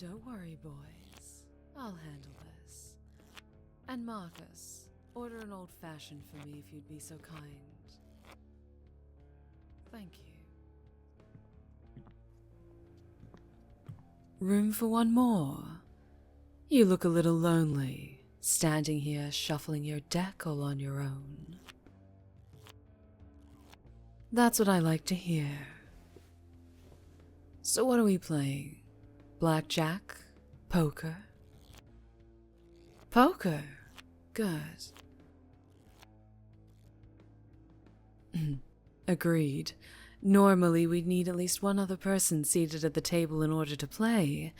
Don't worry, boys. I'll handle this. And Marcus, order an old-fashioned for me if you'd be so kind. Thank you. Room for one more? You look a little lonely, standing here shuffling your deck all on your own. That's what I like to hear. So what are we playing? Blackjack? Poker? Poker? Good. Agreed. Normally we'd need at least one other person seated at the table in order to play.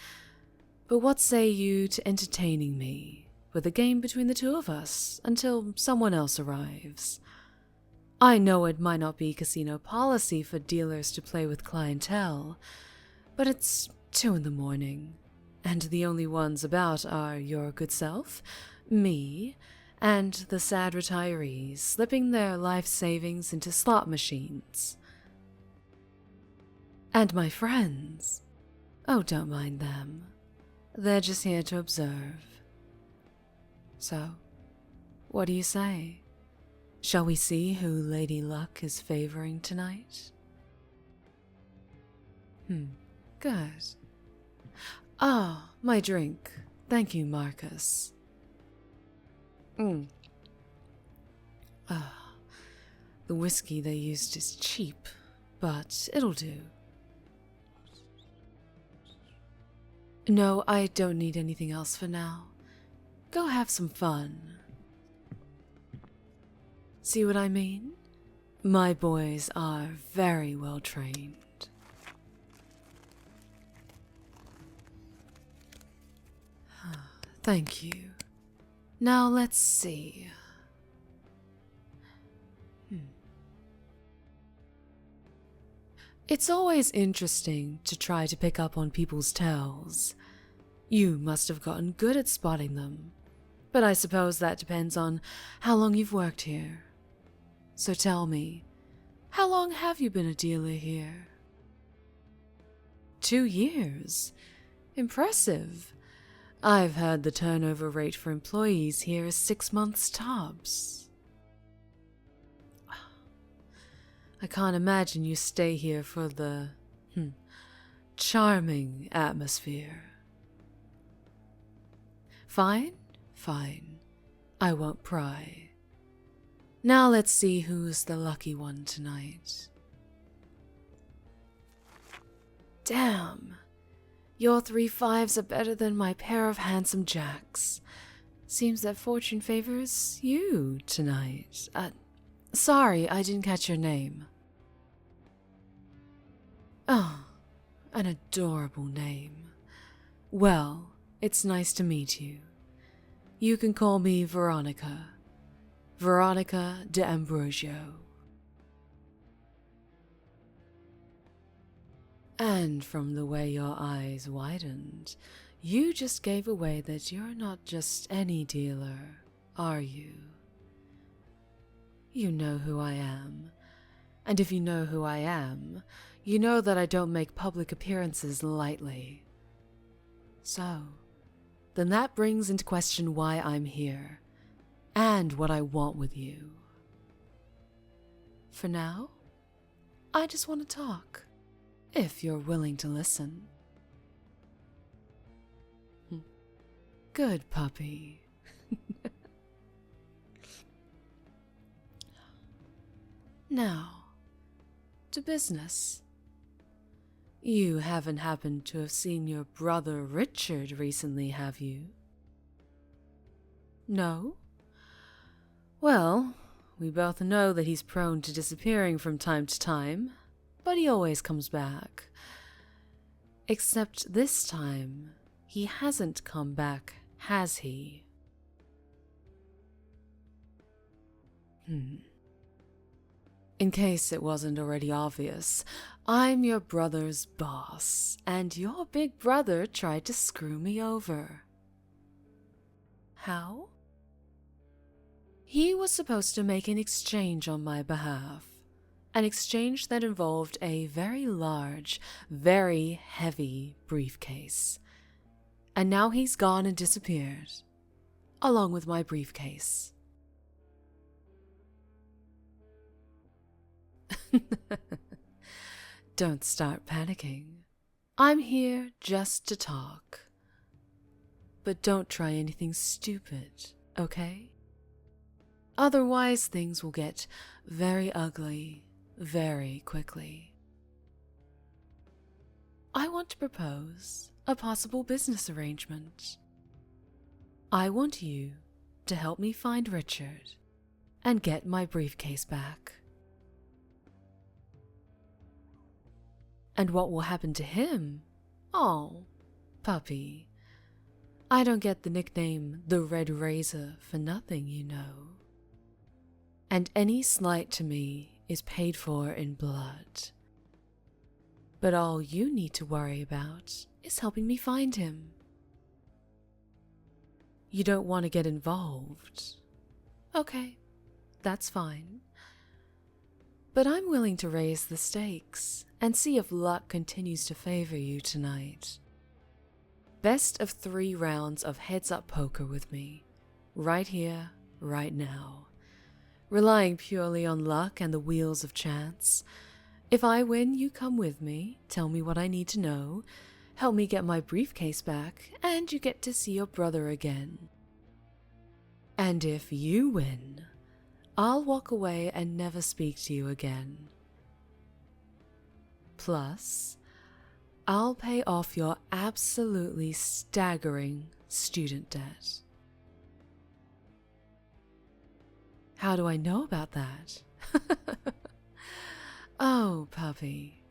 But what say you to entertaining me with a game between the two of us until someone else arrives? I know it might not be casino policy for dealers to play with clientele, but it's 2 a.m, and the only ones about are your good self, me, and the sad retirees slipping their life savings into slot machines. And my friends. Oh, don't mind them. They're just here to observe. So, what do you say? Shall we see who Lady Luck is favoring tonight? Good. Ah, my drink. Thank you, Marcus. The whiskey they used is cheap, but it'll do. No, I don't need anything else for now. Go have some fun. See what I mean? My boys are very well trained. Thank you. Now let's see. It's always interesting to try to pick up on people's tells. You must have gotten good at spotting them, but I suppose that depends on how long you've worked here. So tell me, how long have you been a dealer here? 2 years? Impressive. I've heard the turnover rate for employees here is 6 months tops. I can't imagine you stay here for the, charming atmosphere. Fine, fine. I won't pry. Now let's see who's the lucky one tonight. Damn. Your 3 5s are better than my pair of handsome jacks. Seems that fortune favors you tonight. Sorry, I didn't catch your name. Oh, an adorable name. Well, it's nice to meet you. You can call me Veronica. Veronica d'Ambrosio. And from the way your eyes widened, you just gave away that you're not just any dealer, are you? You know who I am. And if you know who I am, you know that I don't make public appearances lightly. So, then that brings into question why I'm here, and what I want with you. For now, I just want to talk, if you're willing to listen. Good puppy. Now, to business. You haven't happened to have seen your brother Richard recently, have you? No? Well, we both know that he's prone to disappearing from time to time, but he always comes back. Except this time, he hasn't come back, has he? In case it wasn't already obvious, I'm your brother's boss, and your big brother tried to screw me over. How? He was supposed to make an exchange on my behalf, an exchange that involved a very large, very heavy briefcase. And now he's gone and disappeared, along with my briefcase. Don't start panicking. I'm here just to talk. But don't try anything stupid, okay? Otherwise, things will get very ugly very quickly. I want to propose a possible business arrangement. I want you to help me find Richard and get my briefcase back. And what will happen to him? Oh, puppy. I don't get the nickname the Red Razor for nothing, you know. And any slight to me is paid for in blood. But all you need to worry about is helping me find him. You don't want to get involved. Okay, that's fine. But I'm willing to raise the stakes and see if luck continues to favor you tonight. Best of 3 rounds of heads-up poker with me, right here, right now. Relying purely on luck and the wheels of chance. If I win, you come with me, tell me what I need to know, help me get my briefcase back, and you get to see your brother again. And if you win, I'll walk away and never speak to you again. Plus, I'll pay off your absolutely staggering student debt. How do I know about that? Oh, puppy.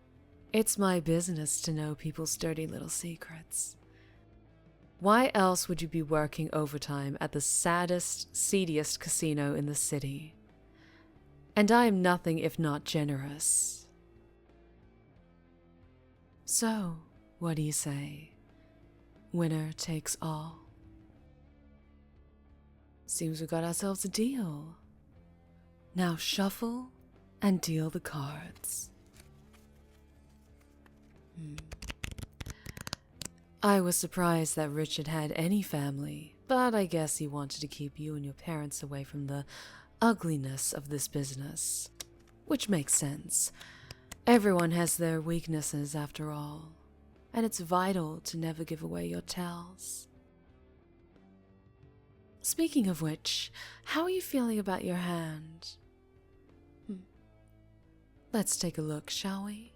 It's my business to know people's dirty little secrets. Why else would you be working overtime at the saddest, seediest casino in the city? And I am nothing if not generous. So, what do you say? Winner takes all? Seems we got ourselves a deal. Now shuffle and deal the cards. I was surprised that Richard had any family, but I guess he wanted to keep you and your parents away from the ugliness of this business. Which makes sense. Everyone has their weaknesses after all, and it's vital to never give away your tells. Speaking of which, how are you feeling about your hand? Let's take a look, shall we?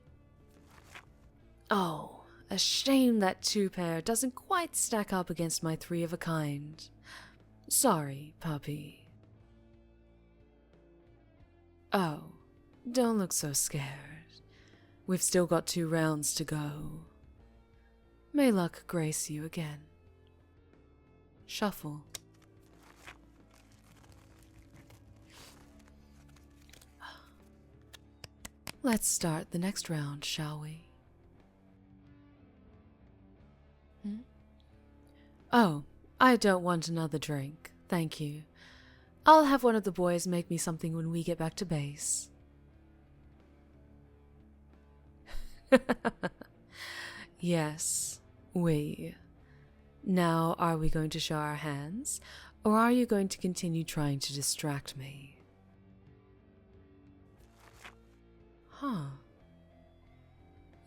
Oh, a shame that 2-pair doesn't quite stack up against my 3 of a kind. Sorry, puppy. Oh, don't look so scared. We've still got 2 rounds to go. May luck grace you again. Shuffle. Let's start the next round, shall we? Oh, I don't want another drink, thank you. I'll have one of the boys make me something when we get back to base. Yes, we. Now, are we going to show our hands, or are you going to continue trying to distract me?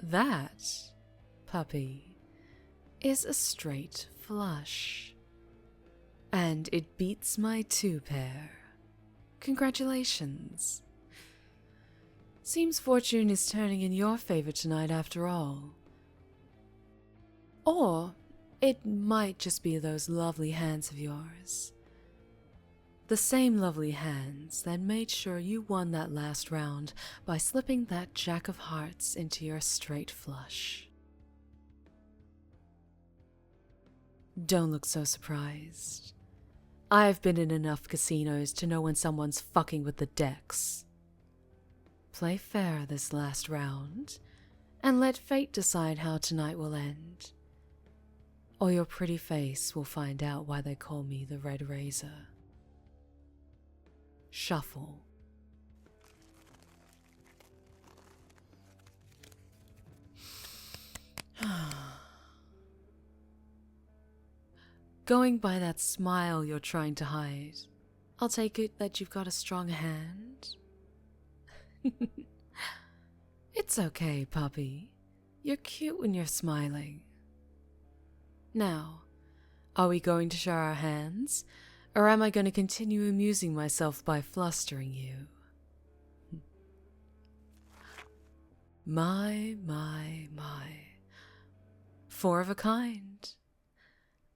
That, puppy, is a straight flush. And it beats my 2-pair. Congratulations. Seems fortune is turning in your favor tonight after all. Or it might just be those lovely hands of yours. The same lovely hands that made sure you won that last round by slipping that Jack of Hearts into your straight flush. Don't look so surprised. I've been in enough casinos to know when someone's fucking with the decks. Play fair this last round, and let fate decide how tonight will end. Or your pretty face will find out why they call me the Red Razor. Shuffle. Going by that smile you're trying to hide, I'll take it that you've got a strong hand. It's okay, puppy. You're cute when you're smiling. Now, are we going to share our hands, or am I going to continue amusing myself by flustering you? My. 4 of a kind.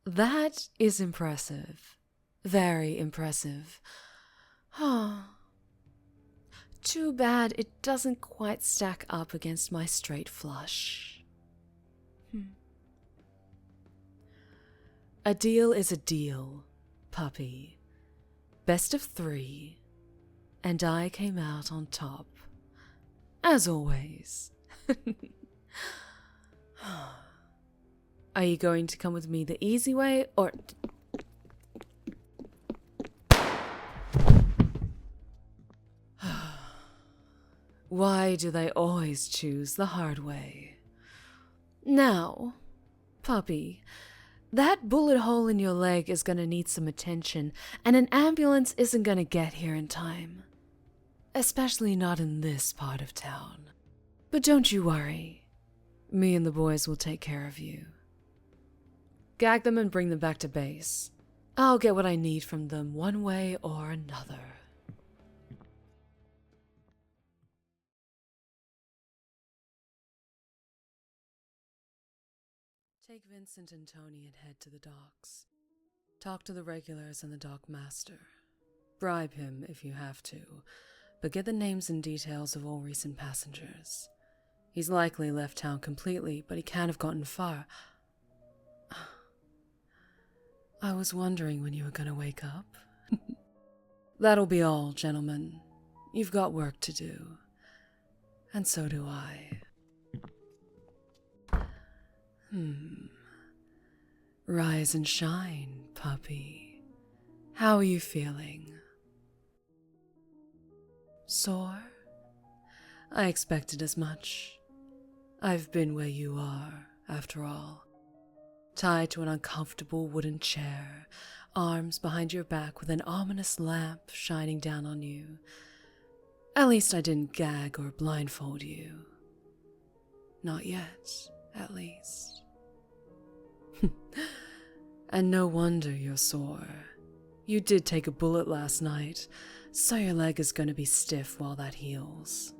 That is impressive. Very impressive. Too bad it doesn't quite stack up against my straight flush. A deal is a deal, puppy. Best of 3, and I came out on top. As always. Are you going to come with me the easy way, or... Why do they always choose the hard way? Now, puppy, that bullet hole in your leg is gonna need some attention, and an ambulance isn't gonna get here in time. Especially not in this part of town. But don't you worry. Me and the boys will take care of you. Gag them and bring them back to base. I'll get what I need from them one way or another. Take Vincent and Tony and head to the docks. Talk to the regulars and the dock master. Bribe him if you have to, but get the names and details of all recent passengers. He's likely left town completely, but he can't have gotten far. I was wondering when you were gonna wake up. That'll be all, gentlemen. You've got work to do. And so do I. Rise and shine, puppy. How are you feeling? Sore? I expected as much. I've been where you are, after all. Tied to an uncomfortable wooden chair, arms behind your back with an ominous lamp shining down on you. At least I didn't gag or blindfold you. Not yet, at least. And no wonder you're sore. You did take a bullet last night, so your leg is going to be stiff while that heals.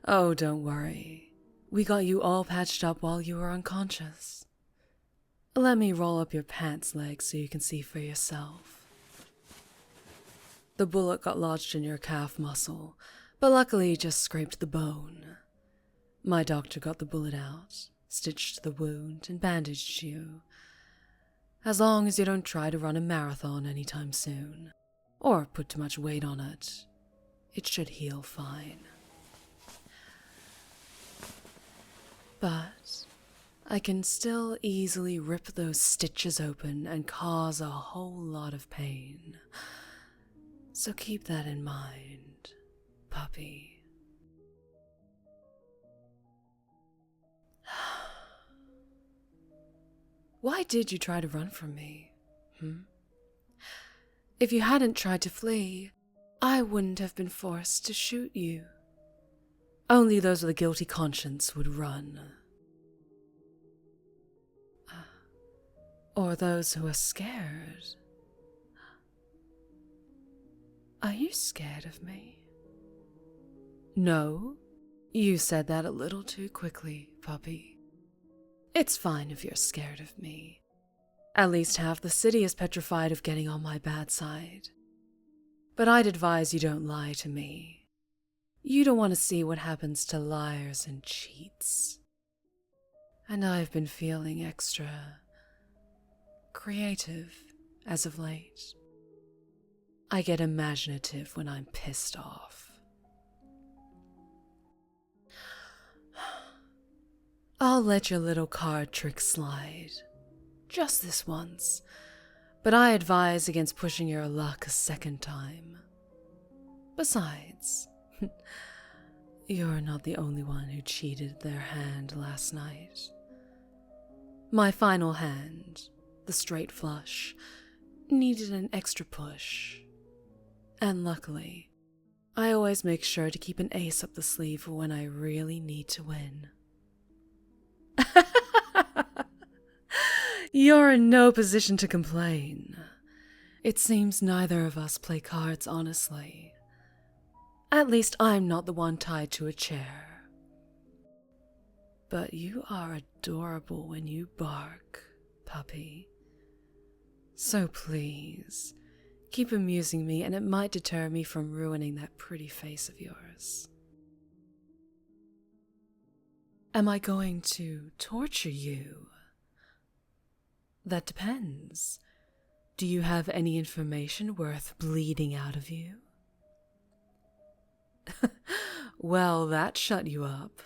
Oh, don't worry. We got you all patched up while you were unconscious. Let me roll up your pants leg so you can see for yourself. The bullet got lodged in your calf muscle, but luckily just scraped the bone. My doctor got the bullet out, stitched the wound, and bandaged you. As long as you don't try to run a marathon anytime soon, or put too much weight on it, it should heal fine. But I can still easily rip those stitches open and cause a whole lot of pain. So keep that in mind, puppy. Why did you try to run from me? If you hadn't tried to flee, I wouldn't have been forced to shoot you. Only those with a guilty conscience would run. Or those who are scared. Are you scared of me? No, you said that a little too quickly, puppy. It's fine if you're scared of me. At least half the city is petrified of getting on my bad side. But I'd advise you don't lie to me. You don't want to see what happens to liars and cheats. And I've been feeling extra creative as of late. I get imaginative when I'm pissed off. I'll let your little card trick slide. Just this once. But I advise against pushing your luck a second time. Besides, You're not the only one who cheated their hand last night. My final hand, the straight flush, needed an extra push. And luckily, I always make sure to keep an ace up the sleeve for when I really need to win. You're in no position to complain. It seems neither of us play cards honestly. At least I'm not the one tied to a chair. But you are adorable when you bark, puppy. So please, keep amusing me, and it might deter me from ruining that pretty face of yours. Am I going to torture you? That depends. Do you have any information worth bleeding out of you? Well, that shut you up.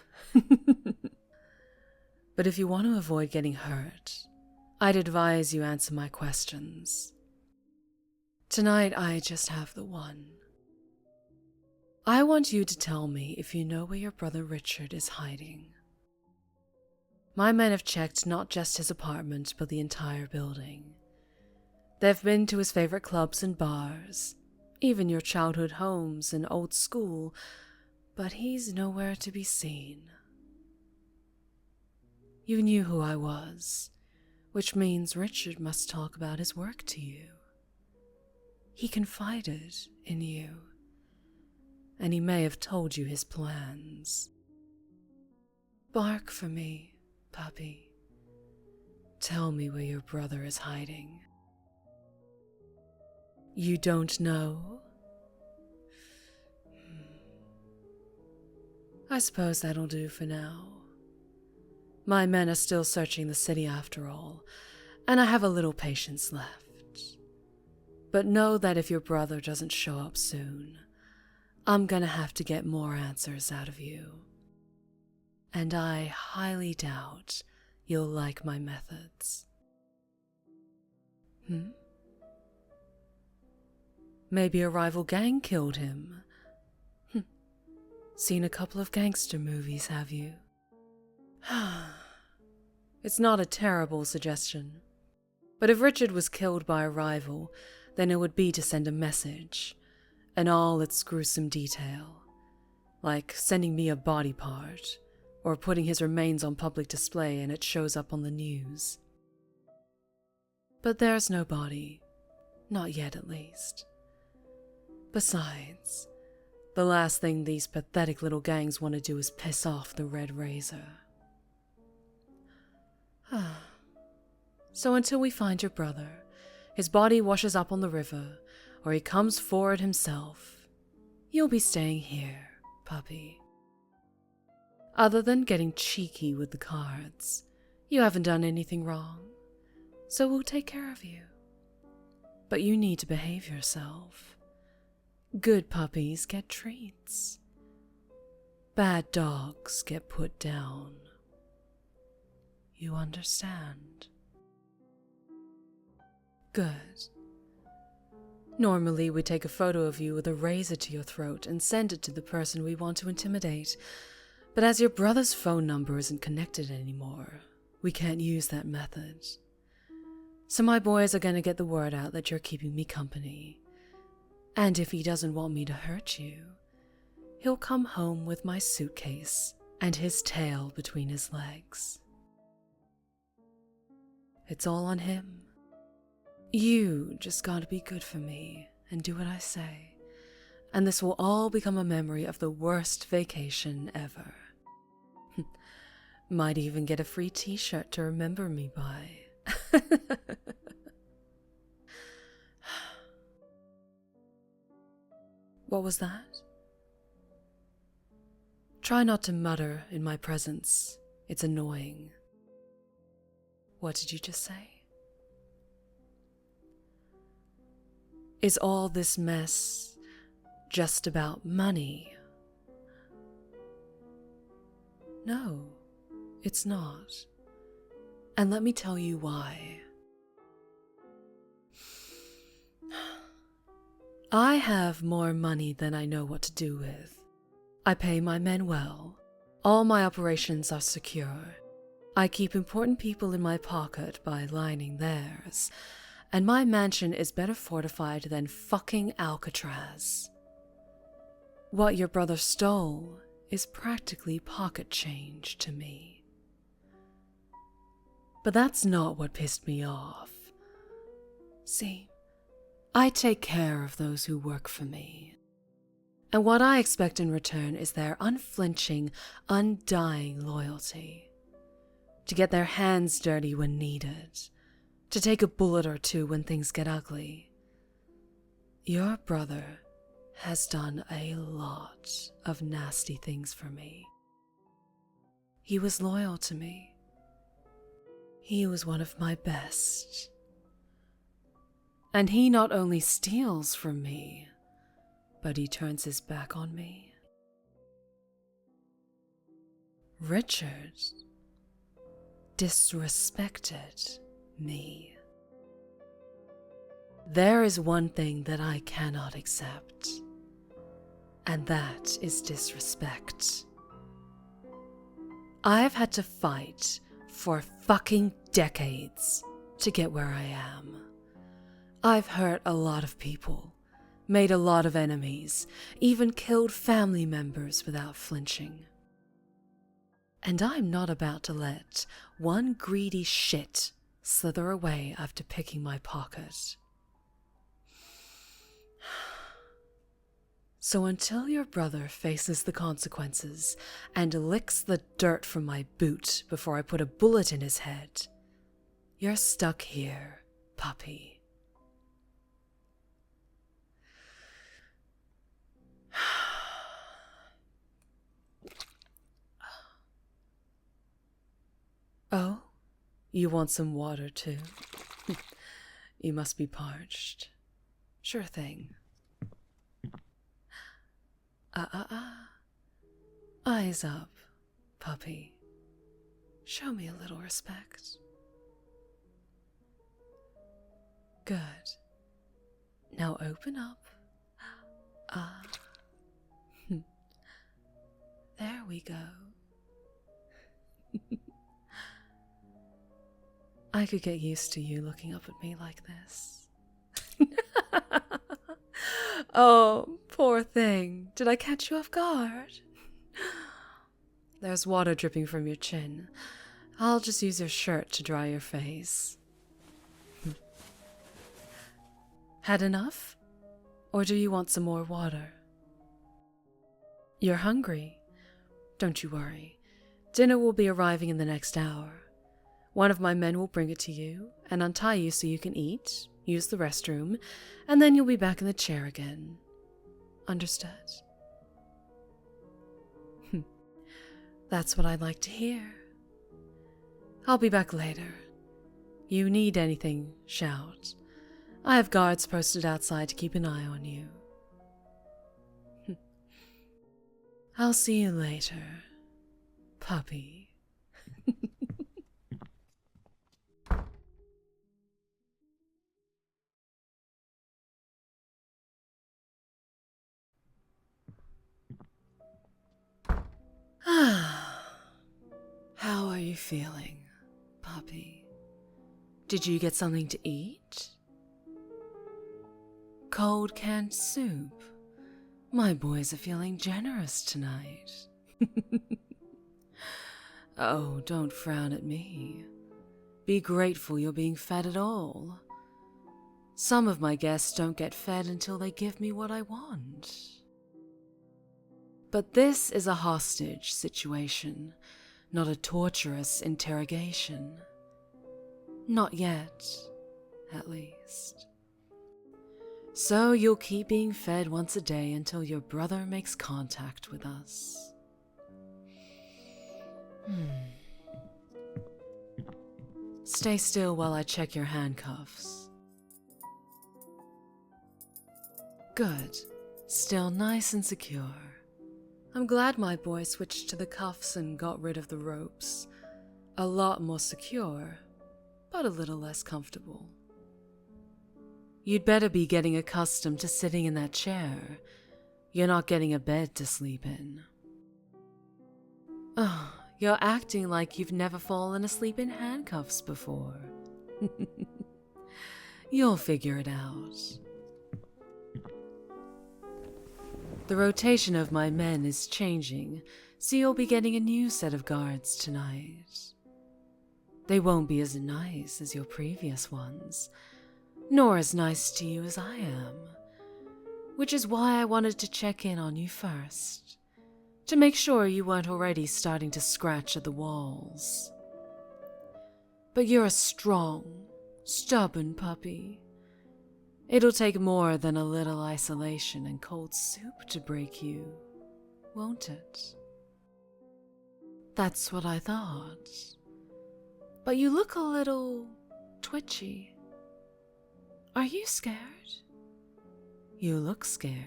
But if you want to avoid getting hurt, I'd advise you answer my questions. Tonight, I just have the one. I want you to tell me if you know where your brother Richard is hiding. My men have checked not just his apartment, but the entire building. They've been to his favorite clubs and bars, even your childhood homes and old school, but he's nowhere to be seen. You knew who I was, which means Richard must talk about his work to you. He confided in you, and he may have told you his plans. Bark for me, puppy. Tell me where your brother is hiding. You don't know? I suppose that'll do for now. My men are still searching the city after all, and I have a little patience left. But know that if your brother doesn't show up soon, I'm gonna have to get more answers out of you. And I highly doubt you'll like my methods. Maybe a rival gang killed him. Seen a couple of gangster movies, have you? It's not a terrible suggestion. But if Richard was killed by a rival, then it would be to send a message, and all its gruesome detail, like sending me a body part, or putting his remains on public display and it shows up on the news. But there's no body, not yet at least. Besides, the last thing these pathetic little gangs want to do is piss off the Red Razor. So until we find your brother, his body washes up on the river, or he comes forward himself, you'll be staying here, puppy. Other than getting cheeky with the cards, you haven't done anything wrong, so we'll take care of you. But you need to behave yourself. Good puppies get treats. Bad dogs get put down. You understand? Good. Normally, we take a photo of you with a razor to your throat and send it to the person we want to intimidate, but as your brother's phone number isn't connected anymore, we can't use that method. So my boys are going to get the word out that you're keeping me company. And if he doesn't want me to hurt you, he'll come home with my suitcase and his tail between his legs. It's all on him. You just gotta be good for me and do what I say, and this will all become a memory of the worst vacation ever. Might even get a free t-shirt to remember me by. What was that? Try not to mutter in my presence. It's annoying. What did you just say? Is all this mess just about money? No, it's not. And let me tell you why. I have more money than I know what to do with. I pay my men well. All my operations are secure. I keep important people in my pocket by lining theirs, and my mansion is better fortified than fucking Alcatraz. What your brother stole is practically pocket change to me. But that's not what pissed me off. See, I take care of those who work for me. And what I expect in return is their unflinching, undying loyalty. To get their hands dirty when needed. To take a bullet or two when things get ugly. Your brother has done a lot of nasty things for me. He was loyal to me. He was one of my best. And he not only steals from me, but he turns his back on me. Richard disrespected me. There is one thing that I cannot accept, and that is disrespect. I've had to fight for fucking decades to get where I am. I've hurt a lot of people, made a lot of enemies, even killed family members without flinching. And I'm not about to let one greedy shit slither away after picking my pocket. So until your brother faces the consequences and licks the dirt from my boot before I put a bullet in his head, you're stuck here, puppy. Oh, you want some water too? You must be parched. Sure thing. Eyes up, puppy. Show me a little respect. Good. Now open up. There we go. I could get used to you looking up at me like this. Oh, poor thing. Did I catch you off guard? There's water dripping from your chin. I'll just use your shirt to dry your face. Had enough? Or do you want some more water? You're hungry? Don't you worry. Dinner will be arriving in the next hour. One of my men will bring it to you and untie you so you can eat, use the restroom, and then you'll be back in the chair again. Understood? That's what I'd like to hear. I'll be back later. You need anything, shout. I have guards posted outside to keep an eye on you. I'll see you later, puppy. How are you feeling, puppy? Did you get something to eat? Cold canned soup? My boys are feeling generous tonight. Oh, don't frown at me. Be grateful you're being fed at all. Some of my guests don't get fed until they give me what I want. But this is a hostage situation, not a torturous interrogation. Not yet, at least. So you'll keep being fed once a day until your brother makes contact with us. Stay still while I check your handcuffs. Good. Still nice and secure. I'm glad my boy switched to the cuffs and got rid of the ropes. A lot more secure, but a little less comfortable. You'd better be getting accustomed to sitting in that chair. You're not getting a bed to sleep in. Oh, you're acting like you've never fallen asleep in handcuffs before. You'll figure it out. The rotation of my men is changing, so you'll be getting a new set of guards tonight. They won't be as nice as your previous ones, nor as nice to you as I am, which is why I wanted to check in on you first, to make sure you weren't already starting to scratch at the walls. But you're a strong, stubborn puppy. It'll take more than a little isolation and cold soup to break you, won't it? That's what I thought. But you look a little twitchy. Are you scared? You look scared.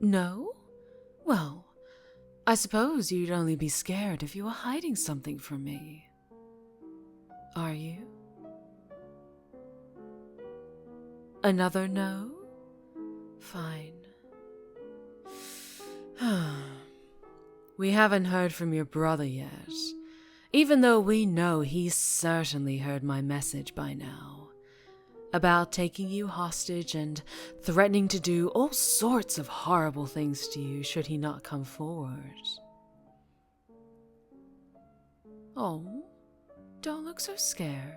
No? Well, I suppose you'd only be scared if you were hiding something from me. Are you? Another no? Fine. We haven't heard from your brother yet, even though we know he's certainly heard my message by now, about taking you hostage and threatening to do all sorts of horrible things to you should he not come forward. Oh, don't look so scared.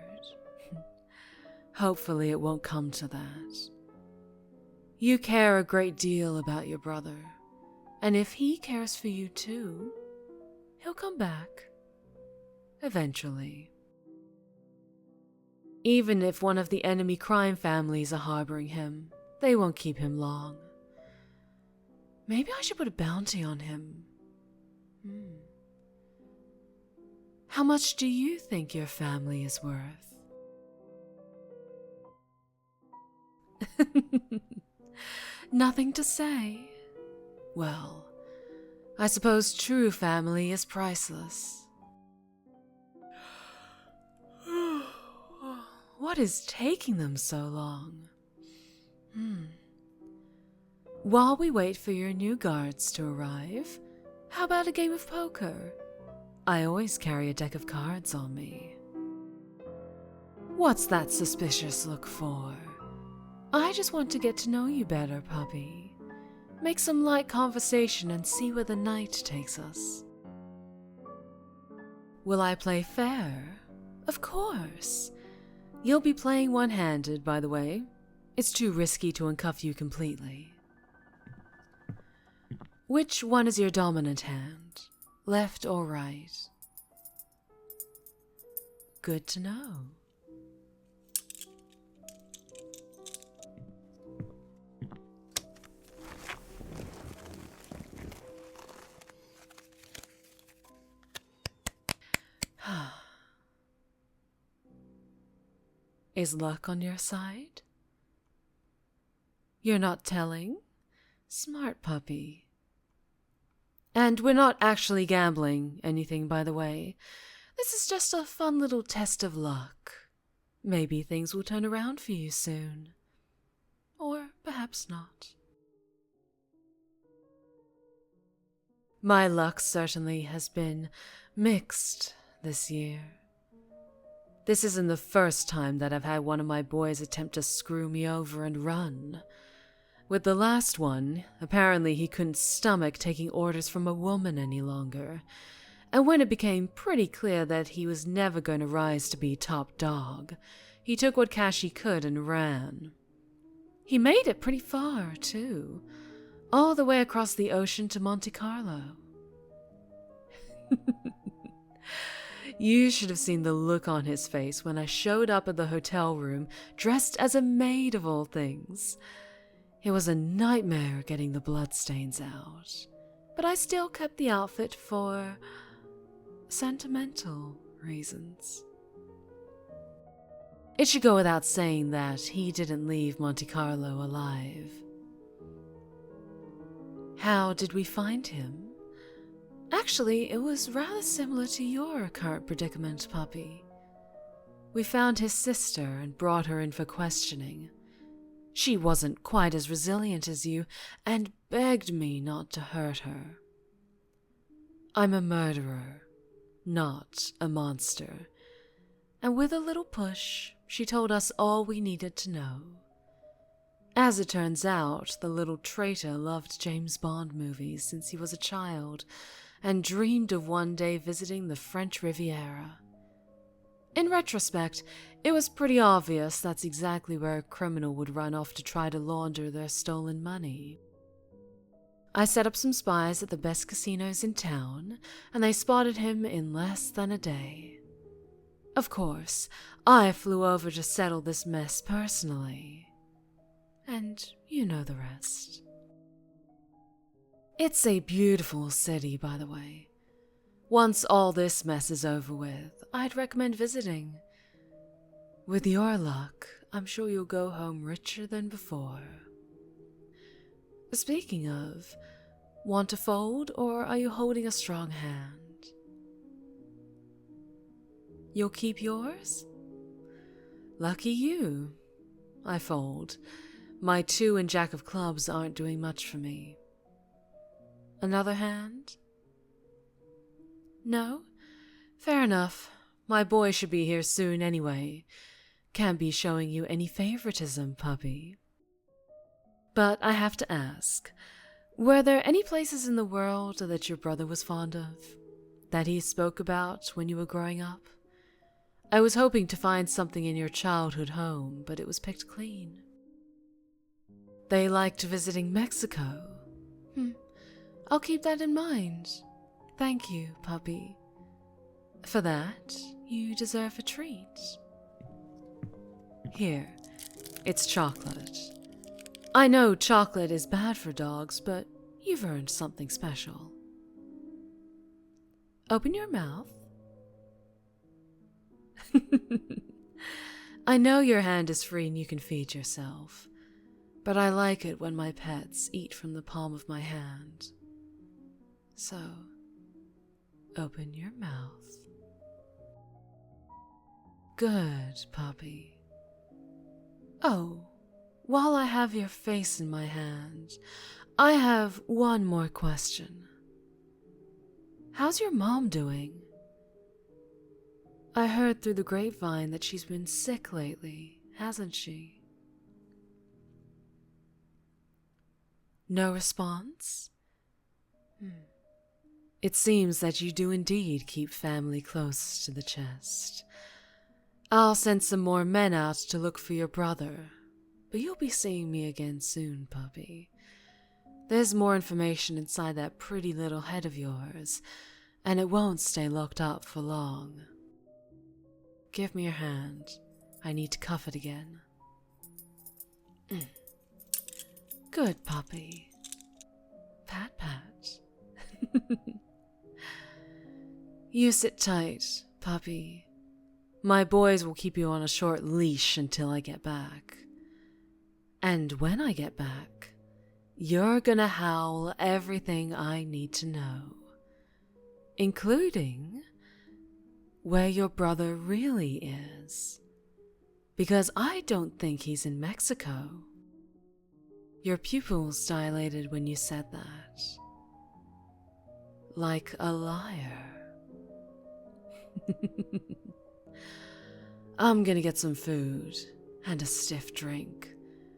Hopefully it won't come to that. You care a great deal about your brother, and if he cares for you too, he'll come back. Eventually. Even if one of the enemy crime families are harboring him, they won't keep him long. Maybe I should put a bounty on him. How much do you think your family is worth? Nothing to say. Well, I suppose true family is priceless. What is taking them so long? While we wait for your new guards to arrive, how about a game of poker? I always carry a deck of cards on me. What's that suspicious look for? I just want to get to know you better, puppy. Make some light conversation and see where the night takes us. Will I play fair? Of course. You'll be playing one-handed, by the way. It's too risky to uncuff you completely. Which one is your dominant hand? Left or right? Good to know. Is luck on your side? You're not telling? Smart puppy. And we're not actually gambling anything, by the way. This is just a fun little test of luck. Maybe things will turn around for you soon. Or perhaps not. My luck certainly has been mixed this year. This isn't the first time that I've had one of my boys attempt to screw me over and run. With the last one, apparently he couldn't stomach taking orders from a woman any longer, and when it became pretty clear that he was never going to rise to be top dog, he took what cash he could and ran. He made it pretty far, too, all the way across the ocean to Monte Carlo. You should have seen the look on his face when I showed up at the hotel room dressed as a maid of all things. It was a nightmare getting the bloodstains out, but I still kept the outfit for sentimental reasons. It should go without saying that he didn't leave Monte Carlo alive. How did we find him? Actually, it was rather similar to your current predicament, puppy. We found his sister and brought her in for questioning. She wasn't quite as resilient as you and begged me not to hurt her. I'm a murderer, not a monster. And with a little push, she told us all we needed to know. As it turns out, the little traitor loved James Bond movies since he was a child and dreamed of one day visiting the French Riviera. In retrospect, it was pretty obvious that's exactly where a criminal would run off to try to launder their stolen money. I set up some spies at the best casinos in town, and they spotted him in less than a day. Of course, I flew over to settle this mess personally. And you know the rest. It's a beautiful city, by the way. Once all this mess is over with, I'd recommend visiting. With your luck, I'm sure you'll go home richer than before. Speaking of, want to fold, or are you holding a strong hand? You'll keep yours? Lucky you. I fold. My 2 and Jack of Clubs aren't doing much for me. Another hand? No? Fair enough. My boy should be here soon anyway. Can't be showing you any favoritism, puppy. But I have to ask, were there any places in the world that your brother was fond of? That he spoke about when you were growing up? I was hoping to find something in your childhood home, but it was picked clean. They liked visiting Mexico. I'll keep that in mind. Thank you, puppy. For that, you deserve a treat. Here, it's chocolate. I know chocolate is bad for dogs, but you've earned something special. Open your mouth. I know your hand is free and you can feed yourself, but I like it when my pets eat from the palm of my hand. So, open your mouth. Good, puppy. Oh, while I have your face in my hand, I have one more question. How's your mom doing? I heard through the grapevine that she's been sick lately, hasn't she? No response? It seems that you do indeed keep family close to the chest. I'll send some more men out to look for your brother, but you'll be seeing me again soon, puppy. There's more information inside that pretty little head of yours, and it won't stay locked up for long. Give me your hand. I need to cuff it again. Good, puppy. Pat, pat. You sit tight, puppy. My boys will keep you on a short leash until I get back. And when I get back, you're gonna howl everything I need to know, including where your brother really is. Because I don't think he's in Mexico. Your pupils dilated when you said that. Like a liar. I'm gonna get some food and a stiff drink.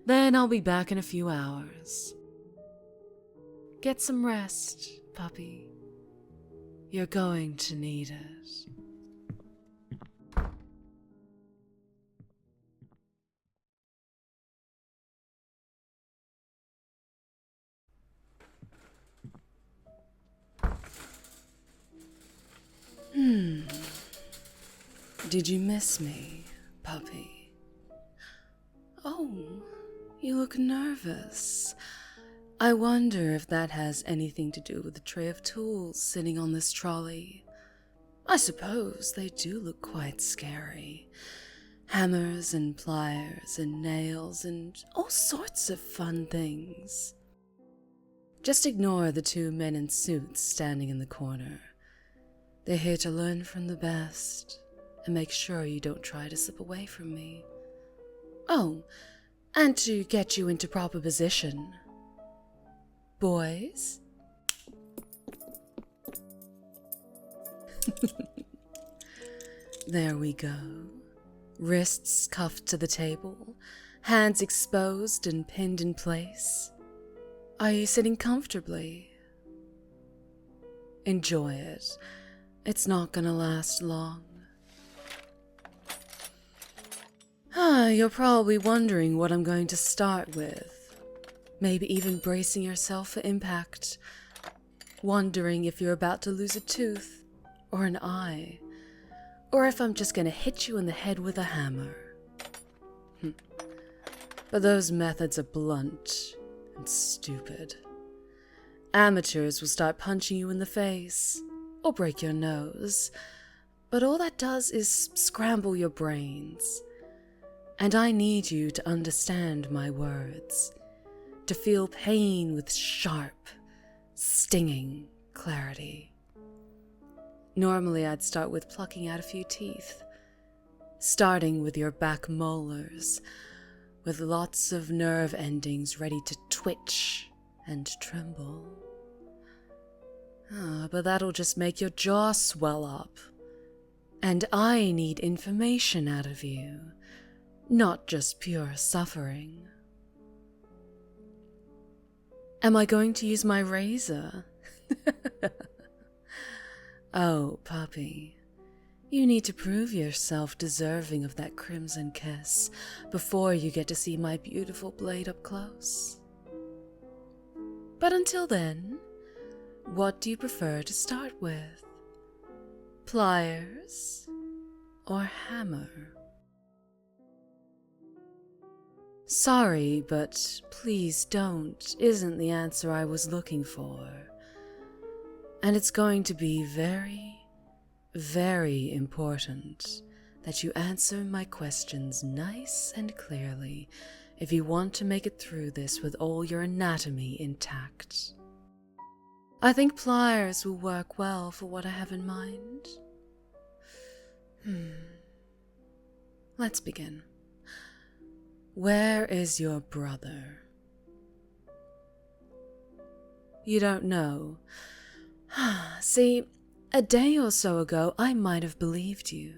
Then I'll be back in a few hours. Get some rest, puppy. You're going to need it. Did you miss me, puppy? Oh, you look nervous. I wonder if that has anything to do with the tray of tools sitting on this trolley. I suppose they do look quite scary. Hammers and pliers and nails and all sorts of fun things. Just ignore the 2 men in suits standing in the corner. They're here to learn from the best and make sure you don't try to slip away from me. Oh, and to get you into proper position. Boys? There we go. Wrists cuffed to the table, hands exposed and pinned in place. Are you sitting comfortably? Enjoy it. It's not gonna last long. You're probably wondering what I'm going to start with. Maybe even bracing yourself for impact. Wondering if you're about to lose a tooth or an eye. Or if I'm just gonna hit you in the head with a hammer. But those methods are blunt and stupid. Amateurs will start punching you in the face or break your nose, but all that does is scramble your brains. And I need you to understand my words, to feel pain with sharp, stinging clarity. Normally I'd start with plucking out a few teeth, starting with your back molars, with lots of nerve endings ready to twitch and tremble. But that'll just make your jaw swell up. And I need information out of you, not just pure suffering. Am I going to use my razor? Oh, puppy, you need to prove yourself deserving of that crimson kiss before you get to see my beautiful blade up close. But until then, what do you prefer to start with? Pliers or hammer? Sorry, but please don't isn't the answer I was looking for. And it's going to be very, very important that you answer my questions nice and clearly if you want to make it through this with all your anatomy intact. I think pliers will work well for what I have in mind. Let's begin. Where is your brother? You don't know. See, a day or so ago I might have believed you.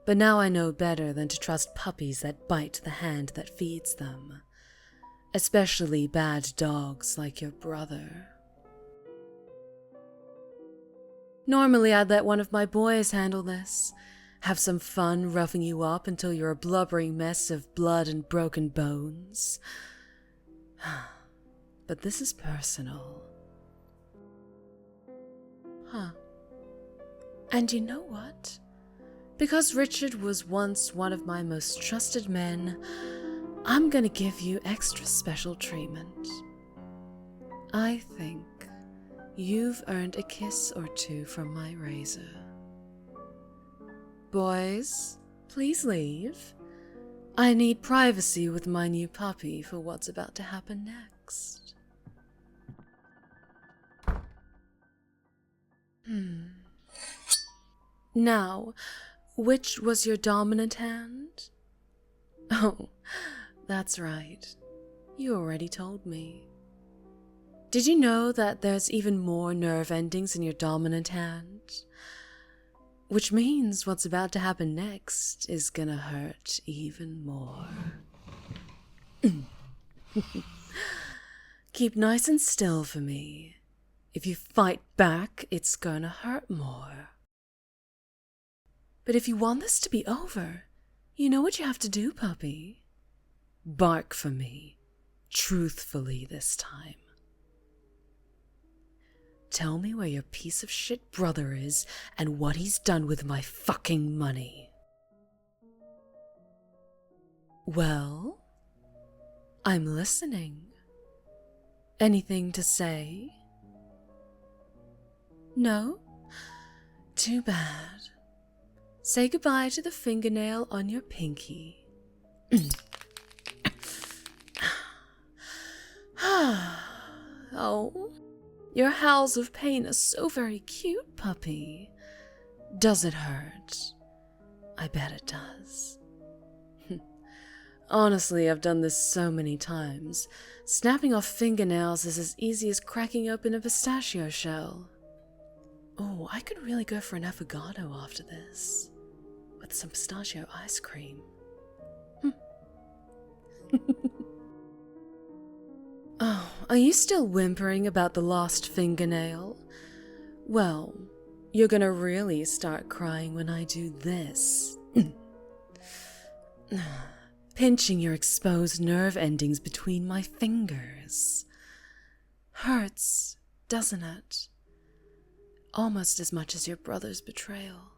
But now I know better than to trust puppies that bite the hand that feeds them. Especially bad dogs like your brother. Normally I'd let one of my boys handle this. Have some fun roughing you up until you're a blubbering mess of blood and broken bones. But this is personal. And you know what? Because Richard was once one of my most trusted men, I'm gonna give you extra special treatment. I think you've earned a kiss or two from my razor. Boys, please leave. I need privacy with my new puppy for what's about to happen next. Now, which was your dominant hand? Oh, that's right. You already told me. Did you know that there's even more nerve endings in your dominant hand? Which means what's about to happen next is gonna hurt even more. Keep nice and still for me. If you fight back, it's gonna hurt more. But if you want this to be over, you know what you have to do, puppy. Bark for me, truthfully this time. Tell me where your piece of shit brother is and what he's done with my fucking money. Well, I'm listening. Anything to say? No? Too bad. Say goodbye to the fingernail on your pinky. Oh, your howls of pain are so very cute, puppy. Does it hurt? I bet it does. Honestly, I've done this so many times. Snapping off fingernails is as easy as cracking open a pistachio shell. Oh, I could really go for an affogato after this, with some pistachio ice cream. Oh, are you still whimpering about the lost fingernail? Well, you're gonna really start crying when I do this. Pinching your exposed nerve endings between my fingers. Hurts, doesn't it? Almost as much as your brother's betrayal.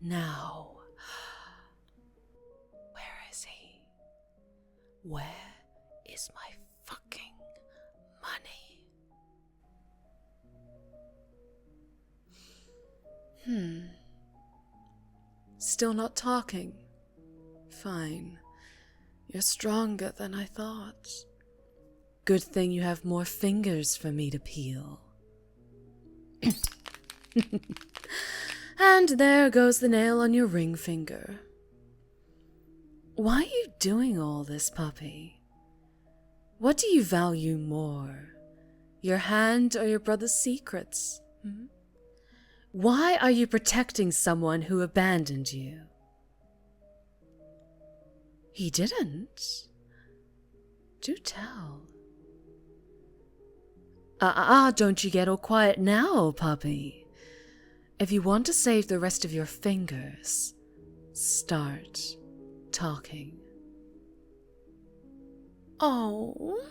Now, where is he? Where is my fucking money? Still not talking? Fine. You're stronger than I thought. Good thing you have more fingers for me to peel. And there goes the nail on your ring finger. Why are you doing all this, puppy? What do you value more? Your hand or your brother's secrets? Why are you protecting someone who abandoned you? He didn't. Do tell. Don't you get all quiet now, puppy. If you want to save the rest of your fingers, start talking. Oh,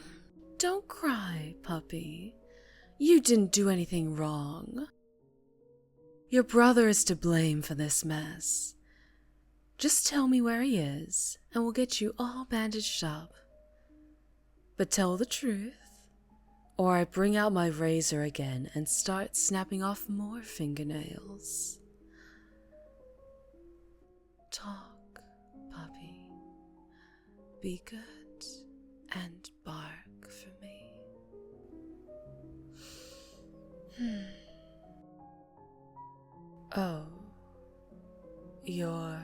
don't cry, puppy. You didn't do anything wrong. Your brother is to blame for this mess. Just tell me where he is, and we'll get you all bandaged up. But tell the truth, or I bring out my razor again and start snapping off more fingernails. Talk, puppy. Be good and bark for me. Oh, your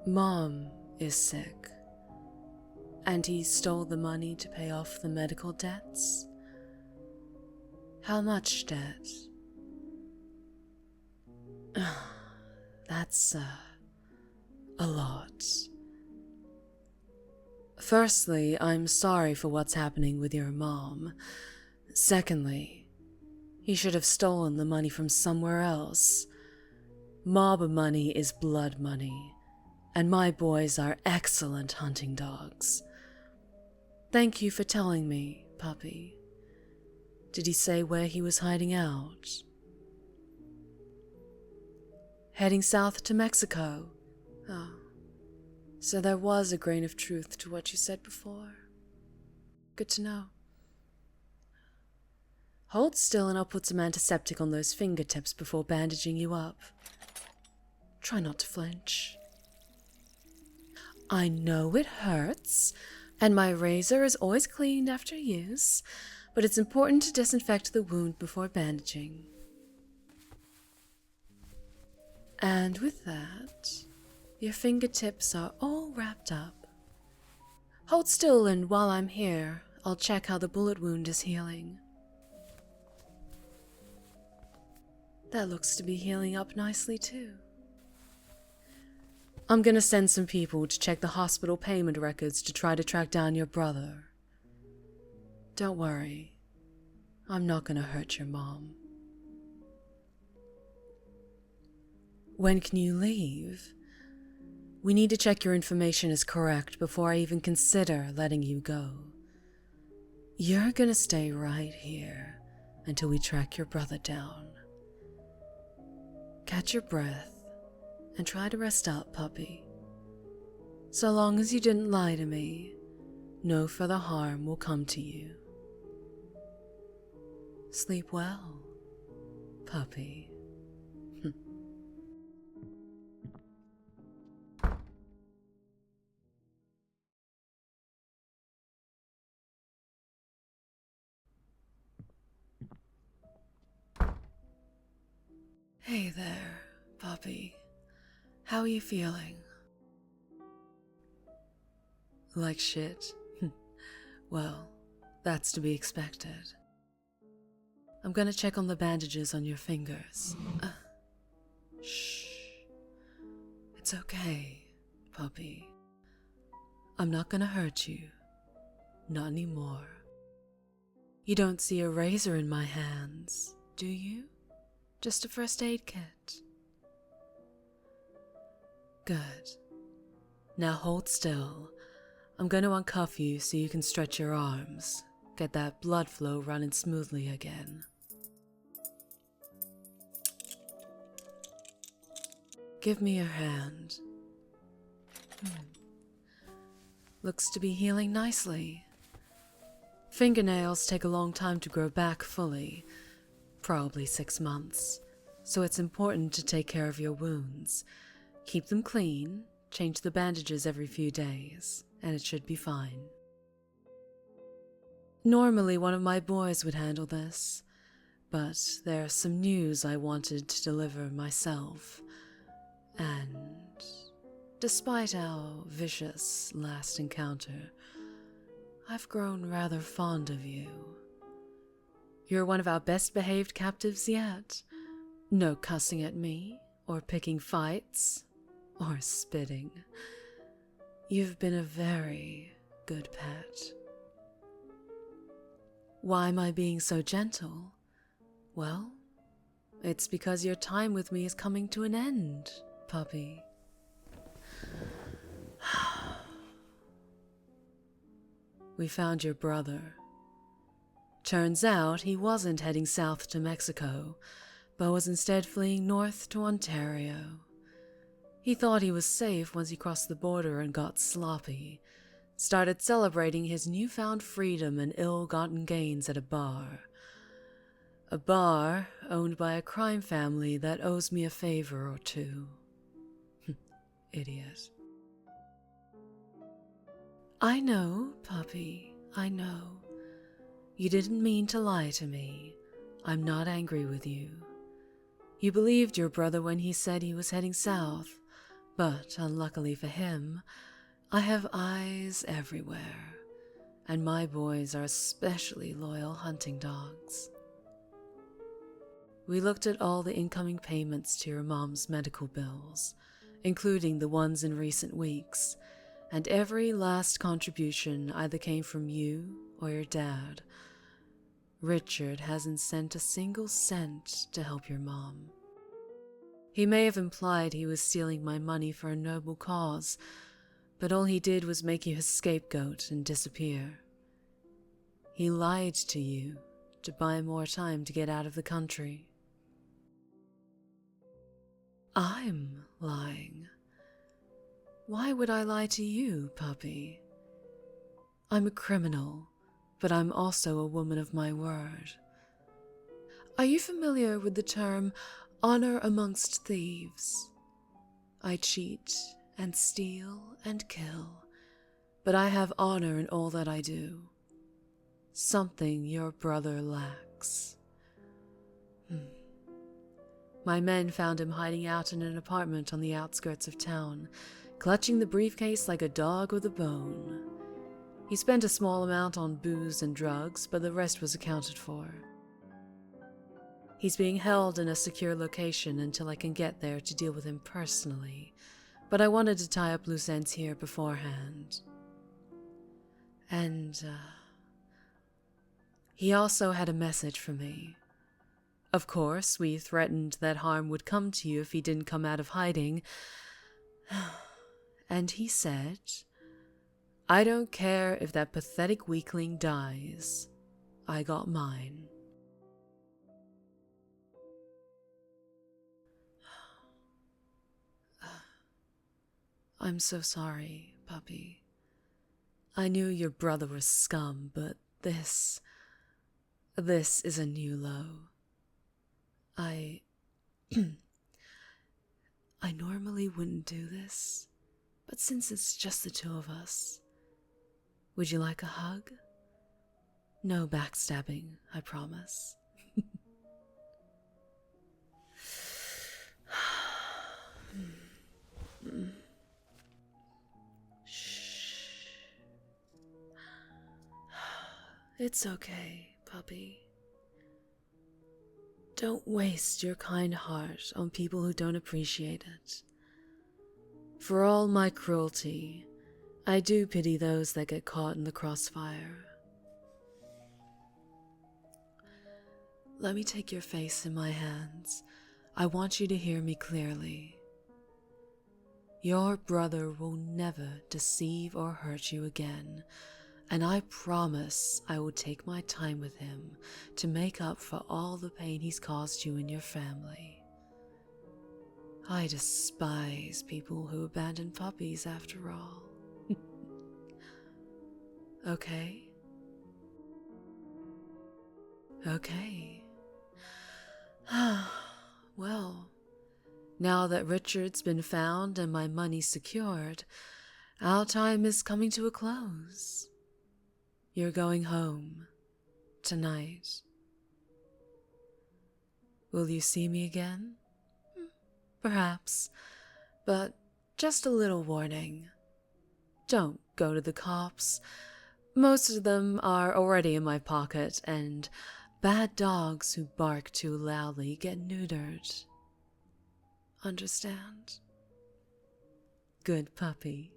mom is sick, and he stole the money to pay off the medical debts? How much debt? That's a lot. Firstly, I'm sorry for what's happening with your mom. Secondly, he should have stolen the money from somewhere else. Mob money is blood money, and my boys are excellent hunting dogs. Thank you for telling me, puppy. Did he say where he was hiding out? Heading south to Mexico. Oh, so there was a grain of truth to what you said before. Good to know. Hold still and I'll put some antiseptic on those fingertips before bandaging you up. Try not to flinch. I know it hurts, and my razor is always cleaned after use, but it's important to disinfect the wound before bandaging. And with that, your fingertips are all wrapped up. Hold still, and while I'm here, I'll check how the bullet wound is healing. That looks to be healing up nicely too. I'm gonna send some people to check the hospital payment records to try to track down your brother. Don't worry, I'm not gonna hurt your mom. When can you leave? We need to check your information is correct before I even consider letting you go. You're gonna stay right here until we track your brother down. Catch your breath and try to rest up, puppy. So long as you didn't lie to me, no further harm will come to you. Sleep well, puppy. Hey there, puppy. How are you feeling? Like shit? Well, that's to be expected. I'm gonna check on the bandages on your fingers. Shh. It's okay, puppy. I'm not gonna hurt you. Not anymore. You don't see a razor in my hands, do you? Just a first aid kit. Good. Now hold still. I'm going to uncuff you so you can stretch your arms. Get that blood flow running smoothly again. Give me your hand. Looks to be healing nicely. Fingernails take a long time to grow back fully, probably 6 months, so it's important to take care of your wounds. Keep them clean, change the bandages every few days, and it should be fine. Normally one of my boys would handle this, but there's some news I wanted to deliver myself, and despite our vicious last encounter, I've grown rather fond of you. You're one of our best behaved captives yet. No cussing at me, or picking fights, or spitting. You've been a very good pet. Why am I being so gentle? Well, it's because your time with me is coming to an end, puppy. We found your brother. Turns out he wasn't heading south to Mexico, but was instead fleeing north to Ontario. He thought he was safe once he crossed the border and got sloppy. Started celebrating his newfound freedom and ill-gotten gains at a bar. A bar owned by a crime family that owes me a favor or two. Idiot. I know, puppy, I know. You didn't mean to lie to me. I'm not angry with you. You believed your brother when he said he was heading south, but unluckily for him, I have eyes everywhere, and my boys are especially loyal hunting dogs. We looked at all the incoming payments to your mom's medical bills, including the ones in recent weeks, and every last contribution either came from you or your dad. Richard hasn't sent a single cent to help your mom. He may have implied he was stealing my money for a noble cause, but all he did was make you his scapegoat and disappear. He lied to you to buy more time to get out of the country. I'm lying. Why would I lie to you, puppy? I'm a criminal, but I'm also a woman of my word. Are you familiar with the term honor amongst thieves? I cheat and steal and kill, but I have honor in all that I do. Something your brother lacks. My men found him hiding out in an apartment on the outskirts of town, clutching the briefcase like a dog with a bone. He spent a small amount on booze and drugs, but the rest was accounted for. He's being held in a secure location until I can get there to deal with him personally, but I wanted to tie up loose ends here beforehand. And, he also had a message for me. Of course, we threatened that harm would come to you if he didn't come out of hiding. And he said, I don't care if that pathetic weakling dies. I got mine. I'm so sorry, puppy. I knew your brother was scum, but this is a new low. I normally wouldn't do this, but since it's just the two of us, would you like a hug? No backstabbing, I promise. Shh. It's okay, puppy. Don't waste your kind heart on people who don't appreciate it. For all my cruelty, I do pity those that get caught in the crossfire. Let me take your face in my hands. I want you to hear me clearly. Your brother will never deceive or hurt you again, and I promise I will take my time with him to make up for all the pain he's caused you and your family. I despise people who abandon puppies after all. Okay? Okay. Well, now that Richard's been found and my money secured, our time is coming to a close. You're going home tonight. Will you see me again? Perhaps, but just a little warning. Don't go to the cops. Most of them are already in my pocket, and bad dogs who bark too loudly get neutered. Understand? Good puppy.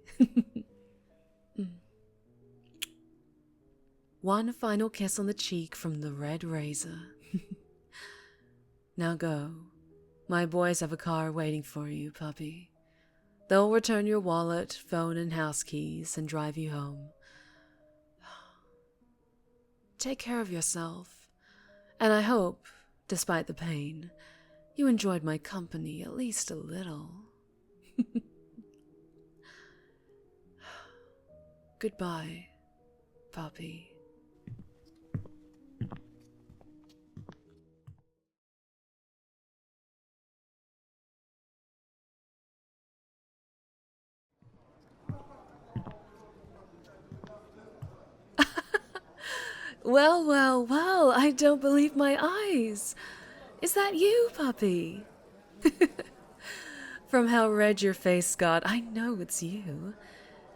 One final kiss on the cheek from the red razor. Now go. My boys have a car waiting for you, puppy. They'll return your wallet, phone, and house keys and drive you home. Take care of yourself, and I hope, despite the pain, you enjoyed my company at least a little. Goodbye, puppy. Well, well, well, I don't believe my eyes. Is that you, puppy? From how red your face got, I know it's you.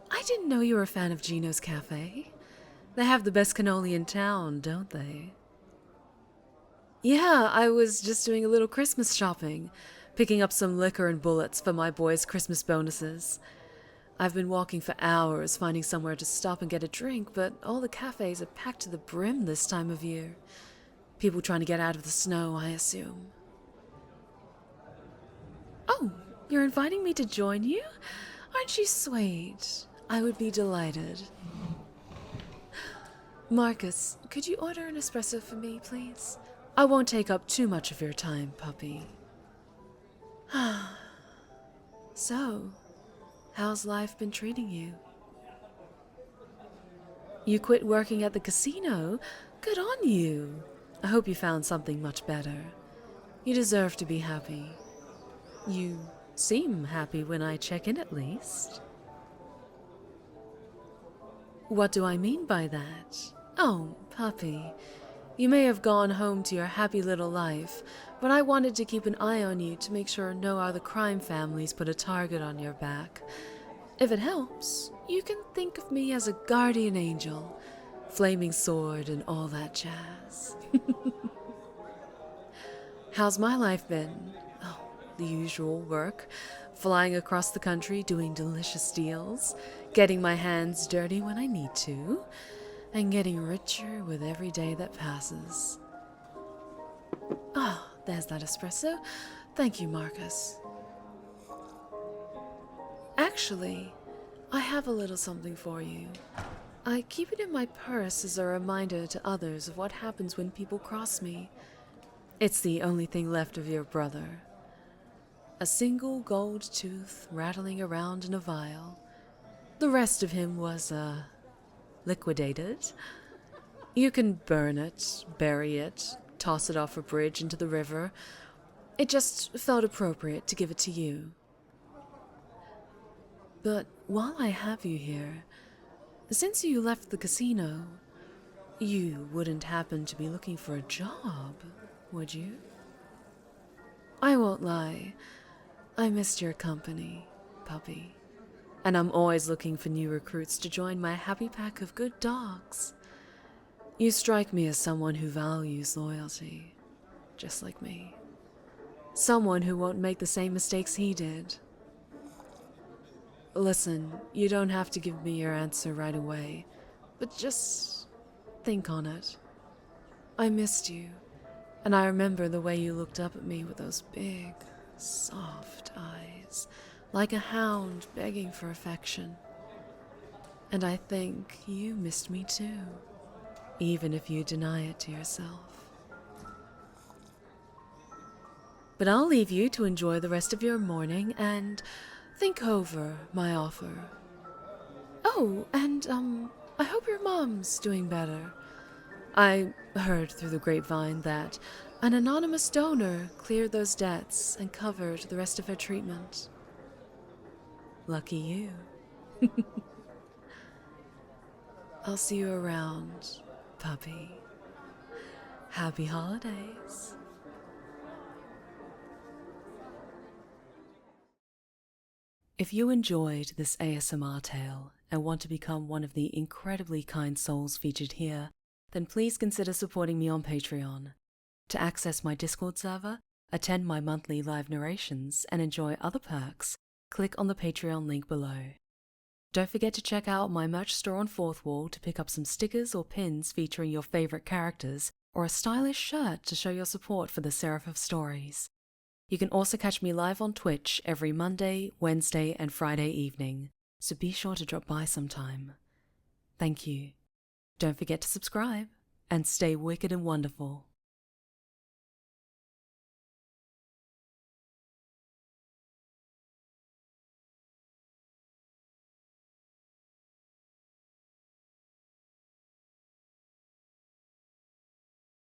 I didn't know you were a fan of Gino's Cafe. They have the best cannoli in town, don't they? Yeah, I was just doing a little Christmas shopping, picking up some liquor and bullets for my boys' Christmas bonuses. I've been walking for hours finding somewhere to stop and get a drink, but all the cafes are packed to the brim this time of year. People trying to get out of the snow, I assume. Oh, you're inviting me to join you? Aren't you sweet? I would be delighted. Marcus, could you order an espresso for me, please? I won't take up too much of your time, puppy. So, how's life been treating you? You quit working at the casino? Good on you. I hope you found something much better. You deserve to be happy. You seem happy when I check in, at least. What do I mean by that? Oh, puppy. You may have gone home to your happy little life, but I wanted to keep an eye on you to make sure no other crime families put a target on your back. If it helps, you can think of me as a guardian angel, flaming sword, and all that jazz. How's my life been? Oh, the usual work. Flying across the country, doing delicious deals, getting my hands dirty when I need to, and getting richer with every day that passes. Ah, there's that espresso. Thank you, Marcus. Actually, I have a little something for you. I keep it in my purse as a reminder to others of what happens when people cross me. It's the only thing left of your brother. A single gold tooth rattling around in a vial. The rest of him was, liquidated. You can burn it, bury it, toss it off a bridge into the river. It just felt appropriate to give it to you. But while I have you here, since you left the casino, you wouldn't happen to be looking for a job, would you? I won't lie. I missed your company, puppy. And I'm always looking for new recruits to join my happy pack of good dogs. You strike me as someone who values loyalty. just like me. Someone who won't make the same mistakes he did. Listen, you don't have to give me your answer right away, but just think on it. I missed you, and I remember the way you looked up at me with those big, soft eyes, like a hound begging for affection. And I think you missed me too, even if you deny it to yourself. But I'll leave you to enjoy the rest of your morning and think over my offer. Oh, and I hope your mom's doing better. I heard through the grapevine that an anonymous donor cleared those debts and covered the rest of her treatment. Lucky you. I'll see you around, puppy. Happy holidays. If you enjoyed this ASMR tale and want to become one of the incredibly kind souls featured here, then please consider supporting me on Patreon. To access my Discord server, attend my monthly live narrations, and enjoy other perks, click on the Patreon link below. Don't forget to check out my merch store on Fourth Wall to pick up some stickers or pins featuring your favorite characters, or a stylish shirt to show your support for the Seraph of Stories. You can also catch me live on Twitch every Monday, Wednesday, and Friday evening, so be sure to drop by sometime. Thank you. Don't forget to subscribe, and stay wicked and wonderful.